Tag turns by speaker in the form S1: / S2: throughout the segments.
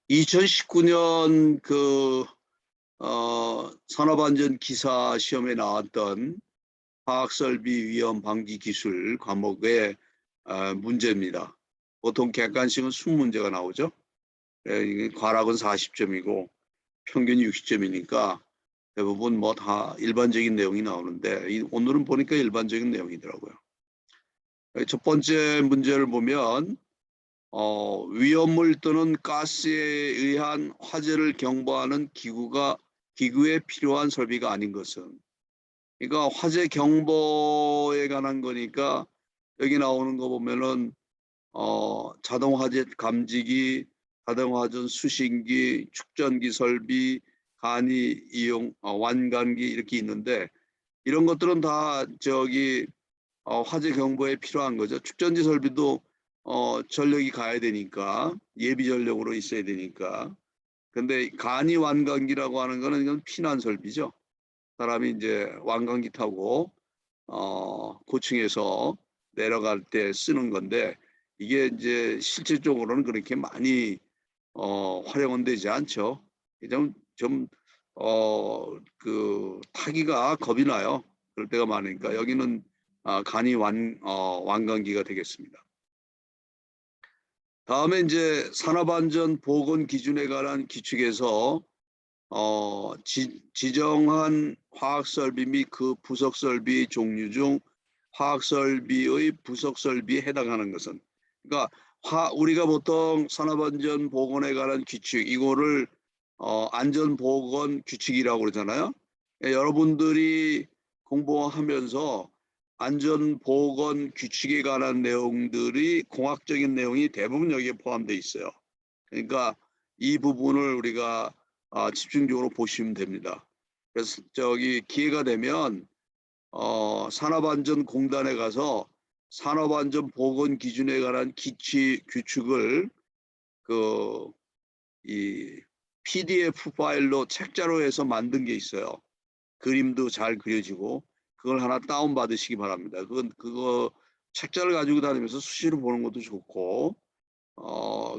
S1: 2019년 산업안전 기사 시험에 나왔던 화학설비 위험 방지 기술 과목의 문제입니다. 보통 객관식은 20문제가 나오죠. 이게 과락은 40점이고 평균이 60점이니까 대부분 뭐 다 일반적인 내용이 나오는데 오늘은 보니까 일반적인 내용이더라고요. 첫 번째 문제를 보면 위험물 또는 가스에 의한 화재를 경보하는 기구에 필요한 설비가 아닌 것은, 그러니까 화재 경보에 관한 거니까 여기 나오는 거 보면은 자동 화재 감지기, 자동 화재 수신기, 축전기 설비, 간이 이용 완간기 이렇게 있는데 이런 것들은 다 화재 경보에 필요한 거죠. 축전지 설비도 전력이 가야 되니까 예비 전력으로 있어야 되니까. 근데 간이 완강기라고 하는 거는 이건 피난 설비죠. 사람이 이제 완강기 타고 고층에서 내려갈 때 쓰는 건데 이게 이제 실질적으로는 그렇게 많이 활용은 되지 않죠. 타기가 겁이 나요. 그럴 때가 많으니까 여기는 간이 완강기가 되겠습니다. 다음에 이제 산업안전 보건 기준에 관한 규칙에서 지정한 화학설비 및 그 부속설비 종류 중 화학설비의 부속설비에 해당하는 것은, 그러니까 우리가 보통 산업안전 보건에 관한 규칙 이거를 안전보건 규칙이라고 그러잖아요. 여러분들이 공부하면서 안전보건 규칙에 관한 내용들이 공학적인 내용이 대부분 여기에 포함되어 있어요. 그러니까 이 부분을 우리가 집중적으로 보시면 됩니다. 그래서 기회가 되면 산업안전공단에 가서 산업안전보건 기준에 관한 규칙을 이 PDF 파일로 책자로 해서 만든 게 있어요. 그림도 잘 그려지고 그걸 하나 다운 받으시기 바랍니다. 그거 책자를 가지고 다니면서 수시로 보는 것도 좋고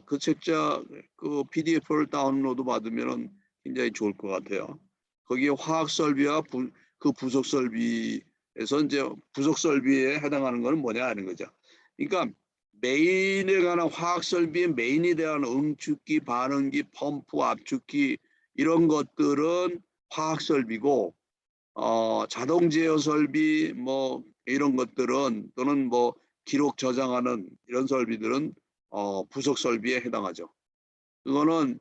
S1: 그 책자 PDF를 다운로드 받으면 굉장히 좋을 것 같아요. 거기에 화학 설비와 그 부속 설비에서 이제 부속 설비에 해당하는 것은 뭐냐 하는 거죠. 그러니까 메인에 관한 화학 설비의 메인에 대한 응축기, 반응기, 펌프, 압축기 이런 것들은 화학 설비고 자동 제어 설비 뭐 이런 것들은 또는 뭐 기록 저장하는 이런 설비들은 부속 설비에 해당하죠. 그거는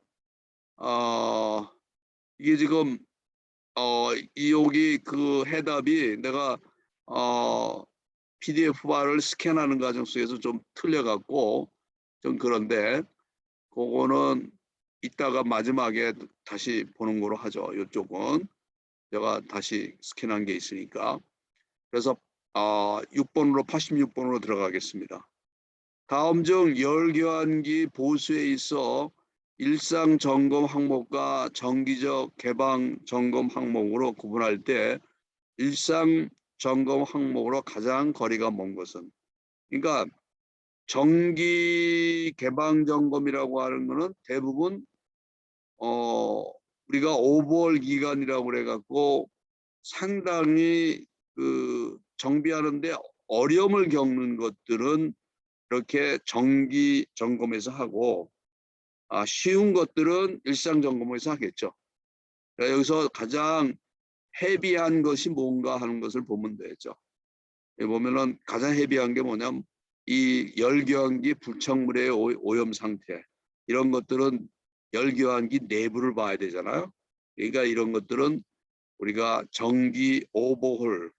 S1: 이게 지금 여기 그 해답이 내가 PDF 파일을 스캔하는 과정 속에서 좀 틀려갖고 좀 그런데 그거는 이따가 마지막에 다시 보는 거로 하죠. 이쪽은 제가 다시 스캔한 게 있으니까. 그래서 86번으로 들어가겠습니다. 다음 중 열교환기 보수에 있어 일상 점검 항목과 정기적 개방 점검 항목으로 구분할 때 일상 점검 항목으로 가장 거리가 먼 것은, 그러니까 정기 개방 점검이라고 하는 것은 대부분 우리가 오버홀 기간이라고 그래갖고 상당히 정비하는데 어려움을 겪는 것들은 이렇게 정기 점검에서 하고 쉬운 것들은 일상 점검에서 하겠죠. 그러니까 여기서 가장 헤비한 것이 뭔가 하는 것을 보면 되죠. 여기 보면은 가장 헤비한 게 뭐냐면 이 열교환기 불청물의 오염 상태 이런 것들은 열교환기 내부를 봐야 되잖아요. 그러니까 이런 것들은 우리가 정기 오버홀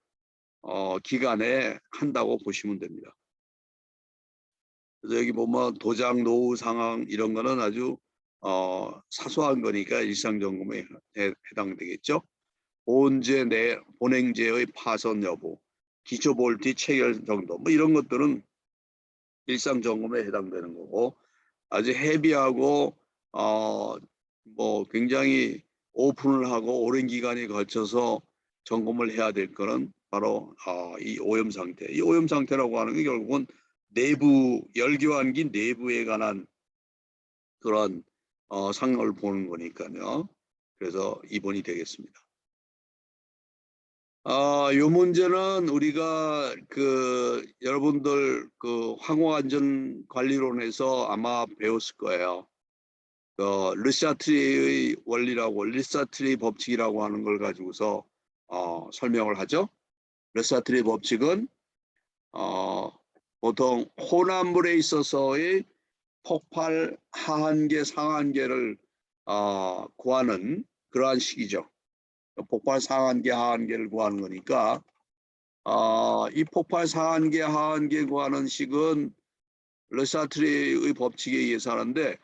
S1: 기간에 한다고 보시면 됩니다. 그래서 여기 보면 도장 노후 상황 이런 거는 아주 사소한 거니까 일상 점검에 해당되겠죠. 본행제의 파손 여부, 기초 볼트 체결 정도 뭐 이런 것들은 일상 점검에 해당되는 거고, 아주 헤비하고 뭐 굉장히 오픈을 하고 오랜 기간에 걸쳐서 점검을 해야 될 거는 바로 이 오염 상태. 이 오염 상태라고 하는 게 결국은 내부 열교환기 내부에 관한 그런 상을 보는 거니까요. 그래서 2번이 되겠습니다. 요 문제는 우리가 여러분들 항공안전관리론에서 아마 배웠을 거예요. 르샤트리의 원리라고 르샤트리 법칙이라고 하는 걸 가지고서 설명을 하죠. 르샤트리 법칙은 보통 혼합물에 있어서의 폭발 하한계 상한계를 구하는 그러한 식이죠. 폭발 상한계 하한계를 구하는 거니까 이 폭발 상한계 하한계 구하는 식은 르샤트리의 법칙에 의해서 하는데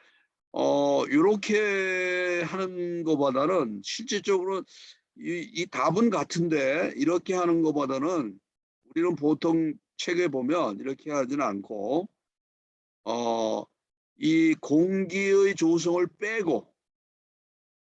S1: 이렇게 하는 것보다는 실질적으로 이 답은 같은데 이렇게 하는 것보다는 우리는 보통 책에 보면 이렇게 하지는 않고 이 공기의 조성을 빼고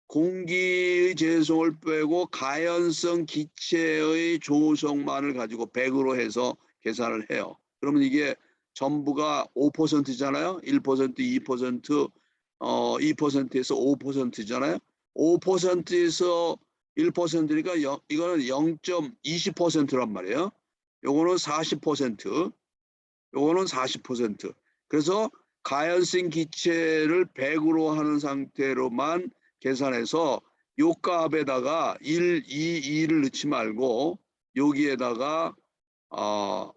S1: 공기의 재성을 빼고 가연성 기체의 조성만을 가지고 100으로 해서 계산을 해요. 그러면 이게 전부가 5%잖아요. 1%, 2%, 2%에서 5%잖아요. 5%에서 1%니까 이거는 0.20%란 말이에요. 요거는 40%, 요거는 40%. 그래서 가연성 기체를 100으로 하는 상태로만 계산해서 요 값에다가 1, 2, 2를 넣지 말고 여기에다가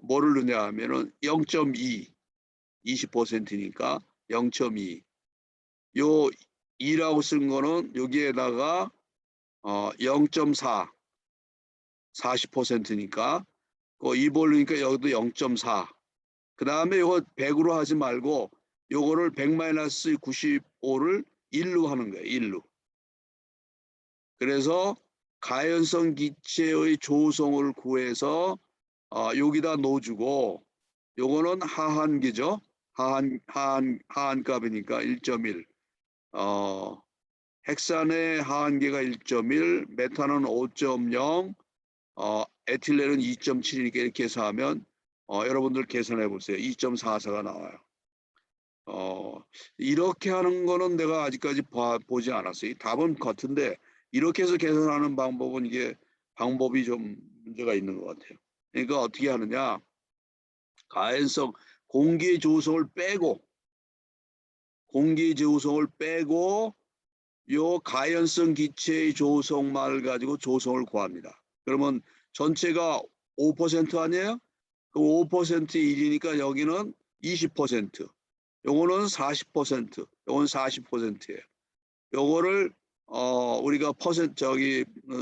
S1: 뭐를 넣냐 하면은 0.2, 20%니까 0.2. 요 2라고 쓴 거는 여기에다가 0.4, 40%니까 2볼 넣으니까 여기도 0.4. 그 다음에 이거 100으로 하지 말고 요거를 100-95를 1로 하는 거예요. 1로. 그래서 가연성 기체의 조성을 구해서 여기다 넣어주고 요거는 하한계죠. 하한값이니까 1.1. 헥산의 하한계가 1.1, 메탄은 5.0, 에틸렌은 2.7이니까 이렇게 해서 하면 여러분들 계산해 보세요. 2.44가 나와요. 이렇게 하는 거는 내가 아직까지 보지 않았어요. 답은 같은데 이렇게 해서 계산하는 방법은 이게 방법이 좀 문제가 있는 것 같아요. 그러니까 어떻게 하느냐. 가연성 공기의 조성을 빼고 요 가연성 기체의 조성만을 가지고 조성을 구합니다. 그러면 전체가 5% 아니에요? 그 5%의 1이니까 여기는 20%. 요거는 40%, 요건 40%예요. 요거를 우리가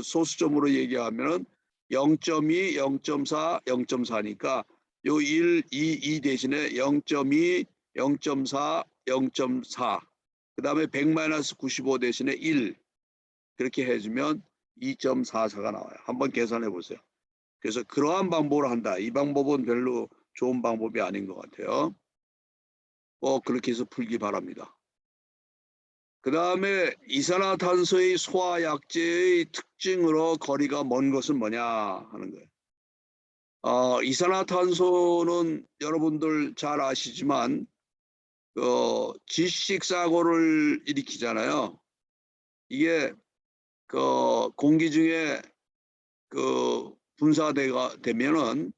S1: 소수점으로 얘기하면은 0.2, 0.4, 0.4니까 요 1, 2 대신에 0.2, 0.4, 0.4. 그다음에 100-95 대신에 1. 그렇게 해주면 2.44가 나와요. 한번 계산해 보세요. 그래서 그러한 방법으로 한다. 이 방법은 별로 좋은 방법이 아닌 것 같아요. 그렇게 해서 풀기 바랍니다. 그 다음에 이산화탄소의 소화약제의 특징으로 거리가 먼 것은 뭐냐 하는 거예요. 이산화탄소는 여러분들 잘 아시지만 질식 사고를 일으키잖아요. 이게 공기 중에 분사가 되면은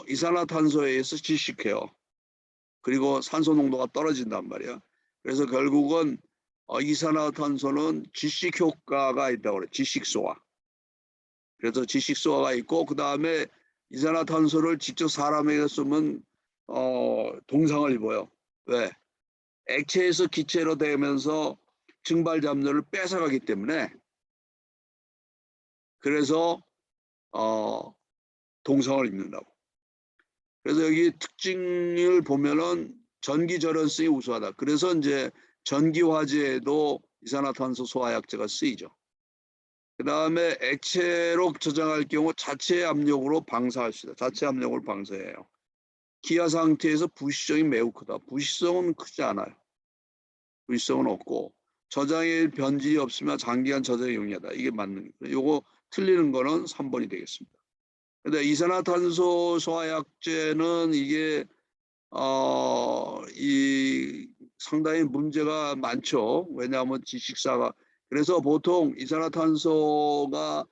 S1: 이산화탄소에 의해서 질식해요. 그리고 산소 농도가 떨어진단 말이야. 그래서 결국은 이산화탄소는 질식 효과가 있다고 그래. 질식소화. 그래서 질식소화가 있고 그 다음에 이산화탄소를 직접 사람에게 쓰면 동상을 입어요. 왜? 액체에서 기체로 되면서 증발 잡료를 뺏어가기 때문에 그래서 동상을 입는다고. 그래서 여기 특징을 보면은 전기 절연성이 우수하다. 그래서 이제 전기 화재에도 이산화탄소 소화약제가 쓰이죠. 그 다음에 액체로 저장할 경우 자체 압력으로 방사할 수 있다. 자체 압력을 방사해요. 기화 상태에서 부시성이 매우 크다. 부시성은 크지 않아요. 부시성은 없고 저장의 변질이 없으면 장기간 저장이 용이하다. 이게 맞는 거예요. 요거 틀리는 거는 3번이 되겠습니다. 근데 이산화탄소 소화약제는 이게 이 상당히 문제가 많죠. 왜냐하면 지식사가 그래서 보통 이산화탄소가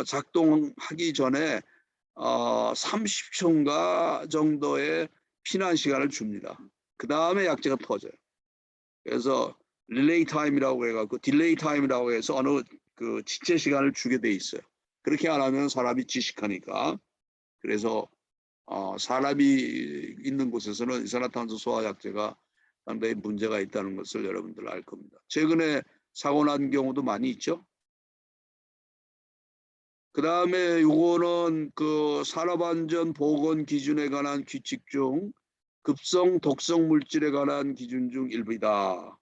S1: 작동하기 전에 30초인가 정도의 피난 시간을 줍니다. 그 다음에 약재가 터져요. 그래서 릴레이 타임이라고 해갖고 딜레이 타임이라고 해서 어느 그 지체 시간을 주게 돼 있어요. 그렇게 안 하면 사람이 지식하니까. 그래서 사람이 있는 곳에서는 이산화탄소 소화약제가 상당히 문제가 있다는 것을 여러분들 알 겁니다. 최근에 사고 난 경우도 많이 있죠. 그 다음에 요거는 그 산업안전 보건 기준에 관한 규칙 중 급성 독성 물질에 관한 기준 중 일부이다.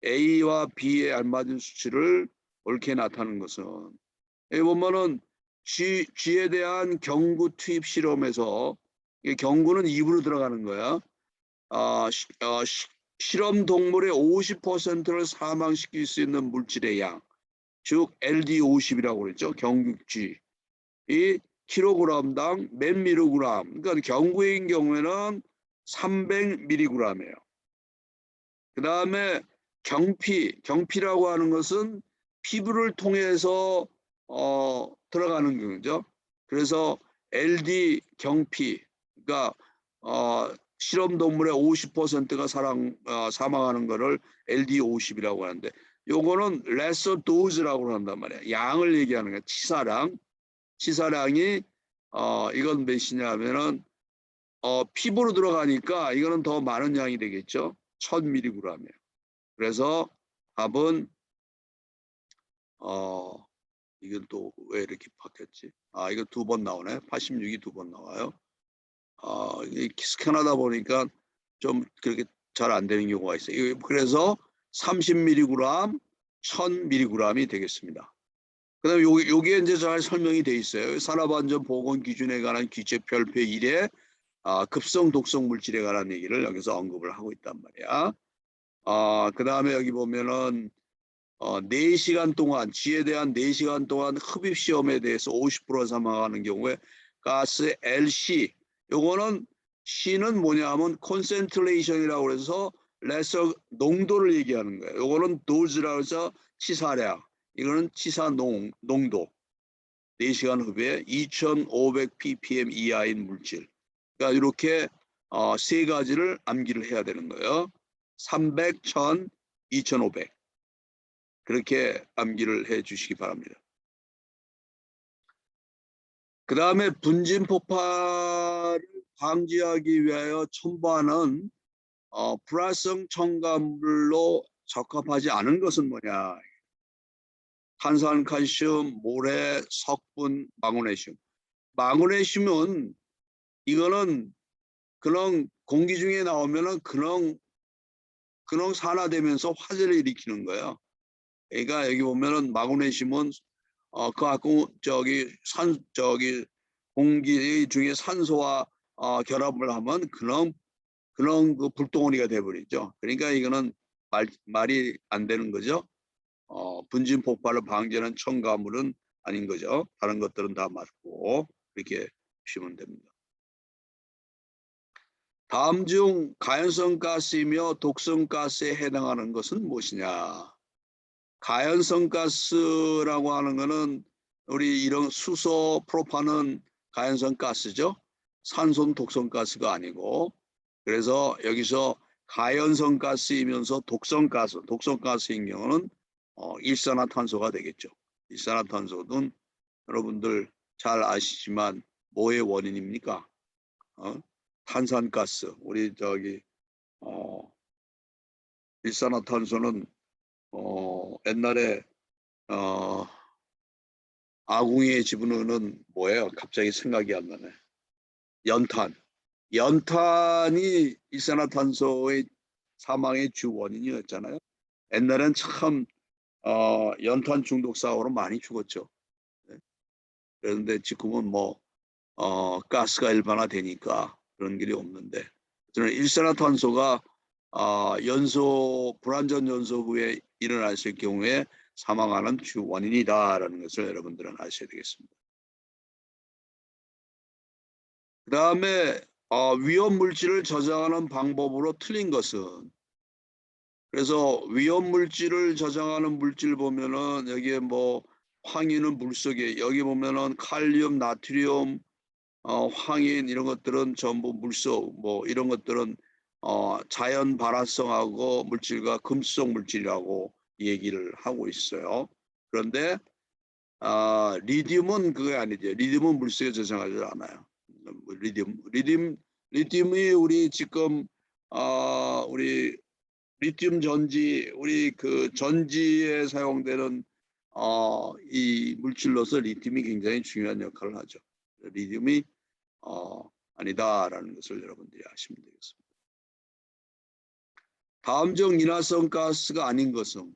S1: A와 B에 알맞은 수치를 옳게 나타내는 것은 여기 보면은 G에 대한 경구 투입 실험에서 경구는 입으로 들어가는 거야. 실험 동물의 50%를 사망시킬 수 있는 물질의 양, 즉 LD50이라고 그랬죠. 경국지. 이 킬로그램당 몇 미리그램. 그러니까 경구인 경우에는 300mg이에요. 그 다음에 경피라고 하는 것은 피부를 통해서 들어가는 거죠. 그래서 LD 경피, 그러니까 실험 동물의 50%가 사망하는 거를 LD50이라고 하는데, 요거는 lesser dose라고 한단 말이야. 양을 얘기하는 거야. 치사량이 이건 몇이냐면은 피부로 들어가니까 이거는 더 많은 양이 되겠죠. 1000mg이에요. 그래서 답은 이건 또 왜 이렇게 바뀌었지? 이거 두 번 나오네. 86이 두 번 나와요. 스캔하다 보니까 좀 그렇게 잘 안 되는 경우가 있어요. 그래서 30mg, 1000mg이 되겠습니다. 그다음에 요게 이제 잘 설명이 돼 있어요. 산업안전보건 기준에 관한 규칙 별표 1에 급성 독성 물질에 관한 얘기를 여기서 언급을 하고 있단 말이야. 그다음에 여기 보면은 4시간 동안 G에 대한 4시간 동안 흡입 시험에 대해서 50% 사망하는 경우에 가스 LC, 요거는 C는 뭐냐면 concentration이라고 해서 레서 농도를 얘기하는 거예요. 요거는 dose라고 해서 치사량, 이거는 치사 농도. 4시간 흡입에 2500 ppm 이하인 물질. 그러니까 이렇게 세 가지를 암기를 해야 되는 거예요. 300, 1000, 2500. 그렇게 암기를 해 주시기 바랍니다. 그 다음에 분진 폭발을 방지하기 위하여 첨부하는 불활성 첨가물로 적합하지 않은 것은 뭐냐? 탄산칼슘, 모래, 석분, 마그네슘. 마그네슘은 이거는 그냥 공기 중에 나오면은 그냥 산화되면서 화재를 일으키는 거예요. 그러니까 여기 보면은 마그네슘은 그 공기 중에 산소와 결합을 하면 그런 그 불덩어리가 돼버리죠. 그러니까 이거는 말이 안 되는 거죠. 분진 폭발을 방지하는 첨가물은 아닌 거죠. 다른 것들은 다 맞고 이렇게 보시면 됩니다. 다음 중 가연성 가스이며 독성 가스에 해당하는 것은 무엇이냐? 가연성 가스라고 하는 것은 우리 이런 수소, 프로판은 가연성 가스죠. 산소는 독성 가스가 아니고, 그래서 여기서 가연성 가스이면서 독성 가스인 경우는 일산화탄소가 되겠죠. 일산화탄소는 여러분들 잘 아시지만 뭐의 원인입니까? 탄산가스. 우리 일산화탄소는 옛날에 아궁이에 집어넣는 뭐예요? 갑자기 생각이 안 나네. 연탄. 연탄이 일산화탄소의 사망의 주 원인이었잖아요. 옛날엔 참 연탄 중독 사고로 많이 죽었죠. 네. 그런데 지금은 뭐 가스가 일반화되니까 그런 일이 없는데, 저는 일산화탄소가 불완전 연소 후에 일어났을 경우에 사망하는 주 원인이다라는 것을 여러분들은 아셔야 되겠습니다. 그 다음에 위험 물질을 저장하는 방법으로 틀린 것은 그래서 위험 물질을 저장하는 물질 보면은 여기에 뭐 황인은 물속에, 여기 보면은 칼륨, 나트륨, 황인 이런 것들은 전부 물속, 뭐 이런 것들은 자연 발화성하고 물질과 금속 물질이라고 얘기를 하고 있어요. 그런데 리튬은 그게 아니죠. 리튬은 물속에 저장하지 않아요. 리튬이 우리 지금 우리 리튬 전지, 우리 그 전지에 사용되는 이 물질로서 리튬이 굉장히 중요한 역할을 하죠. 리튬이 아니다라는 것을 여러분들이 아시면 되겠습니다. 다음 중 인화성 가스가 아닌 것은,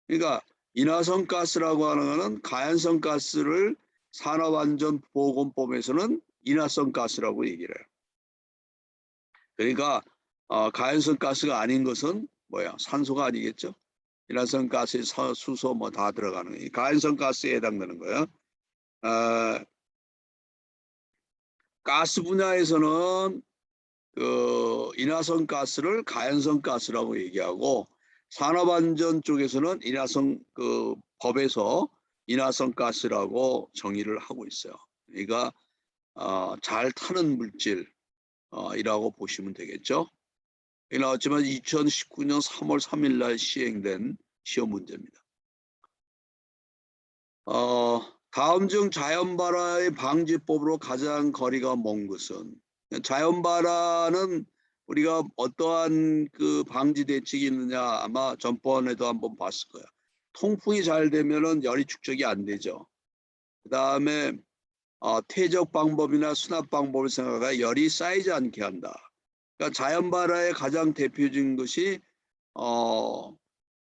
S1: 그러니까 인화성 가스라고 하는 것은 가연성 가스를 산업안전보건법에서는 인화성 가스라고 얘기를 해요. 그러니까 가연성 가스가 아닌 것은 뭐야? 산소가 아니겠죠? 인화성 가스에 수소 뭐 다 들어가는 이 가연성 가스에 해당되는 거예요. 가스 분야에서는 그 인화성 가스를 가연성 가스라고 얘기하고, 산업안전 쪽에서는 인화성 그 법에서 인화성 가스라고 정의를 하고 있어요. 그러니까 잘 타는 물질이라고 보시면 되겠죠. 이 나왔지만 2019년 3월 3일 날 시행된 시험 문제입니다. 다음 중 자연발화의 방지법으로 가장 거리가 먼 것은, 자연발화는 우리가 어떠한 그 방지 대책이 있느냐 아마 전번에도 한번 봤을 거야. 통풍이 잘 되면은 열이 축적이 안 되죠. 그 다음에 퇴적 방법이나 수납 방법을 생각해 열이 쌓이지 않게 한다. 그러니까 자연발화의 가장 대표적인 것이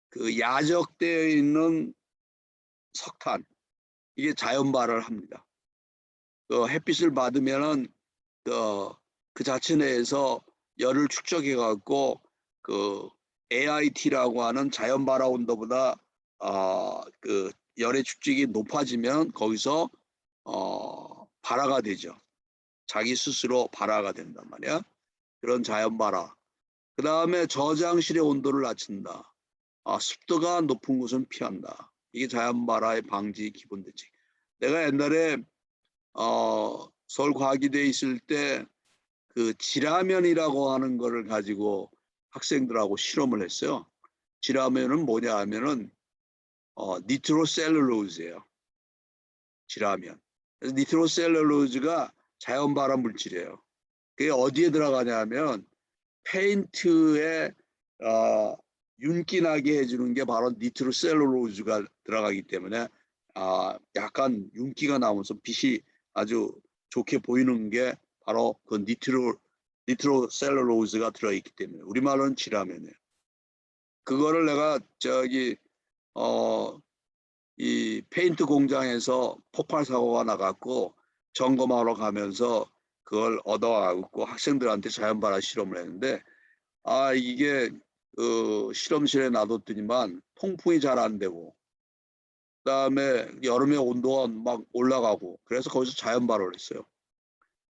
S1: 그 야적되어 있는 석탄, 이게 자연발화를 합니다. 햇빛을 받으면은 그 자체 내에서 열을 축적해 갖고 그 AIT라고 하는 자연 발화 온도보다 그 열의 축적이 높아지면 거기서 발화가 되죠. 자기 스스로 발화가 된단 말이야. 그런 자연 발화. 그 다음에 저장실의 온도를 낮춘다. 습도가 높은 곳은 피한다. 이게 자연 발화의 방지 기본 대책. 내가 옛날에 서울과학기대에 있을 때 그 지라면이라고 하는 거를 가지고 학생들하고 실험을 했어요. 지라면은 뭐냐 하면은 니트로셀룰로즈예요. 지라면. 그래서 니트로셀룰로즈가 자연 발화 물질이에요. 그게 어디에 들어가냐 하면 페인트에 윤기 나게 해주는 게 바로 니트로셀룰로즈가 들어가기 때문에 약간 윤기가 나오면서 빛이 아주 좋게 보이는 게 바로 그 니트로셀룰로즈가 들어있기 때문에, 우리말로는 지라면이에요. 그거를 내가 이 페인트 공장에서 폭발 사고가 나갖고 점검하러 가면서 그걸 얻어가고 학생들한테 자연발화 실험을 했는데, 이게 실험실에 놔뒀더니만 통풍이 잘 안 되고, 그다음에 여름에 온도가 막 올라가고, 그래서 거기서 자연발화를 했어요.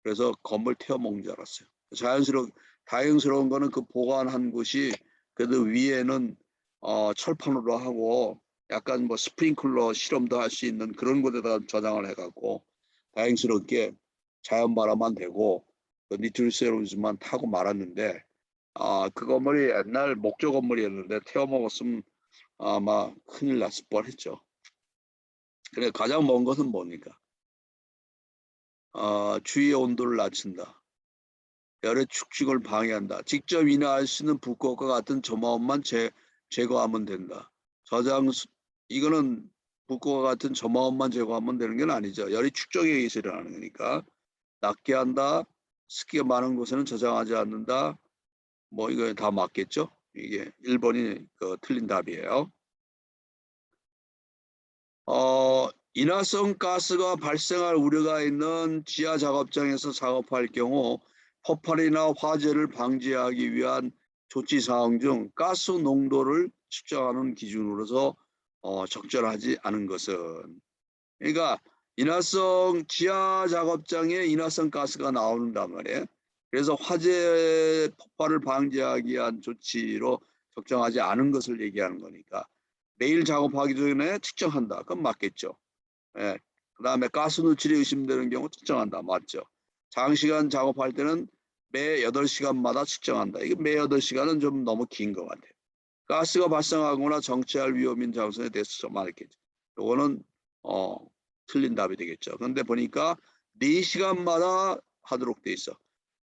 S1: 그래서 건물 태워먹는 줄 알았어요. 다행스러운 거는 그 보관한 곳이 그래도 위에는 철판으로 하고 약간 뭐 스프링클러 실험도 할 수 있는 그런 곳에다 저장을 해갖고 다행스럽게 자연발화만 되고 그 니트로셀룰로즈만 타고 말았는데, 그 건물이 옛날 목조 건물이었는데 태워먹었으면 아마 큰일 났을 뻔했죠. 그래, 가장 먼 것은 뭡니까? 주위의 온도를 낮춘다. 열의 축적을 방해한다. 직접 인화할 수 있는 불꽃과 같은 점화원만 제거하면 된다. 이거는 불꽃과 같은 점화원만 제거하면 되는 건 아니죠. 열이 축적에 의해서 일어나는 거니까. 낮게 한다. 습기가 많은 곳에는 저장하지 않는다. 뭐 이거 다 맞겠죠? 이게 1번이 틀린 답이에요. 인화성 가스가 발생할 우려가 있는 지하 작업장에서 작업할 경우 폭발이나 화재를 방지하기 위한 조치 사항 중 가스 농도를 측정하는 기준으로서 적절하지 않은 것은, 그러니까 지하 작업장에 인화성 가스가 나온단 말이에요. 그래서 화재 폭발을 방지하기 위한 조치로 적정하지 않은 것을 얘기하는 거니까 매일 작업하기 전에 측정한다. 그건 맞겠죠. 예. 그 다음에 가스 누출이 의심되는 경우 측정한다. 맞죠. 장시간 작업할 때는 매 8시간마다 측정한다. 이게 매 8시간은 좀 너무 긴 것 같아요. 가스가 발생하거나 정체할 위험인 장소에 대해서 좀 말했겠죠. 요거는 틀린 답이 되겠죠. 그런데 보니까 4시간마다 하도록 돼 있어.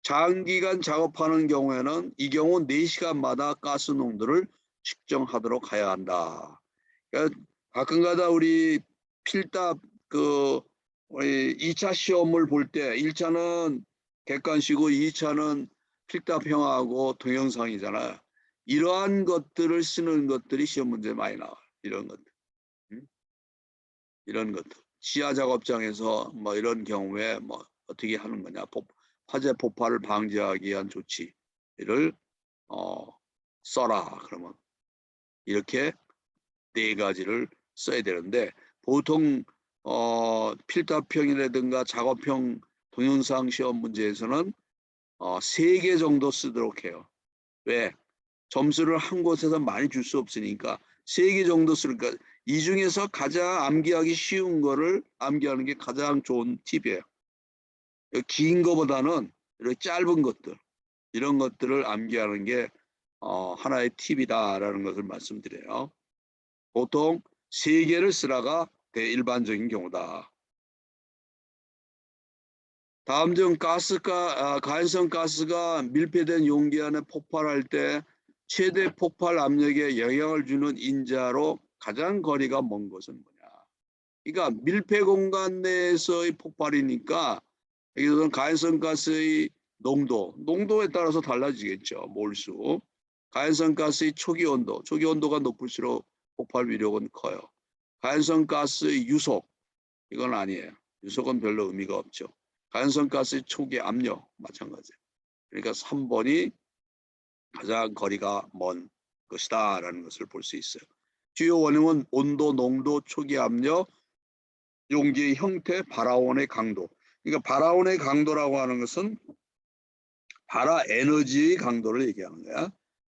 S1: 장기간 작업하는 경우에는 이 경우 4시간마다 가스 농도를 측정하도록 해야 한다. 그러니까 가끔가다 우리 필답 우리 2차 시험을 볼 때 1차는 객관식이고 2차는 필답형하고 동영상이잖아요. 이러한 것들을 쓰는 것들이 시험 문제에 많이 나와요. 이런 것들. 이런 것들. 지하 작업장에서 뭐 이런 경우에 뭐 어떻게 하는 거냐. 화재 폭발을 방지하기 위한 조치를 써라. 그러면 이렇게 4가지를 써야 되는데 보통 필답형이라든가 작업형 동영상 시험 문제에서는 3개 정도 쓰도록 해요. 왜? 점수를 한 곳에서 많이 줄 수 없으니까 3개 정도 쓰니까 이 중에서 가장 암기하기 쉬운 거를 암기하는 게 가장 좋은 팁이에요. 긴 거보다는 이렇게 짧은 것들 이런 것들을 암기하는 게 하나의 팁이다라는 것을 말씀드려요. 보통 3개를 쓰라가 대일반적인 경우다. 다음 중 가연성 가스가 밀폐된 용기 안에 폭발할 때 최대 폭발 압력에 영향을 주는 인자로 가장 거리가 먼 것은 뭐냐. 그러니까 밀폐 공간 내에서의 폭발이니까 여기서는 가연성 가스의 농도에 따라서 달라지겠죠. 몰수. 가연성 가스의 초기 온도가 높을수록 폭발 위력은 커요. 가연성 가스의 유속, 이건 아니에요. 유속은 별로 의미가 없죠. 가연성 가스의 초기 압력, 마찬가지예요. 그러니까 3번이 가장 거리가 먼 것이다 라는 것을 볼 수 있어요. 주요 원인은 온도, 농도, 초기 압력, 용기의 형태, 발화원의 강도. 그러니까 발화원의 강도라고 하는 것은 발화 에너지의 강도를 얘기하는 거야.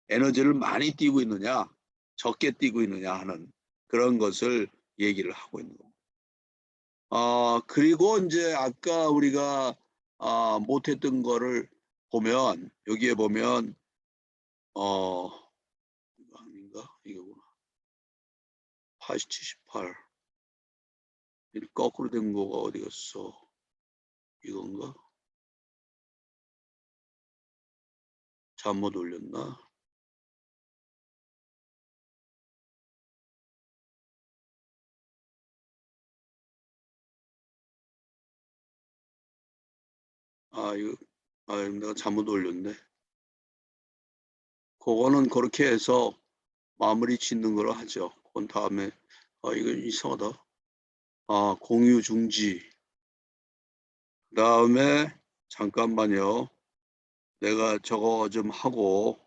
S1: 에너지를 많이 띄고 있느냐, 적게 띄고 있느냐 하는 그런 것을 얘기를 하고 있는 겁니다. 그리고 이제 아까 우리가 못했던 거를 보면 여기에 보면 이거 아닌가? 이거구나. 80, 78. 거꾸로 된 거가 어디 갔어? 이건가? 잘못 올렸나? 내가 잘못 올렸네. 그거는 그렇게 해서 마무리 짓는 걸로 하죠. 그건 다음에, 이거 이상하다. 공유 중지. 그 다음에, 잠깐만요. 내가 저거 좀 하고,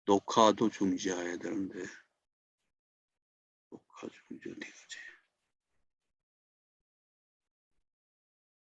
S1: 녹화도 중지해야 되는데, 녹화 중지 어디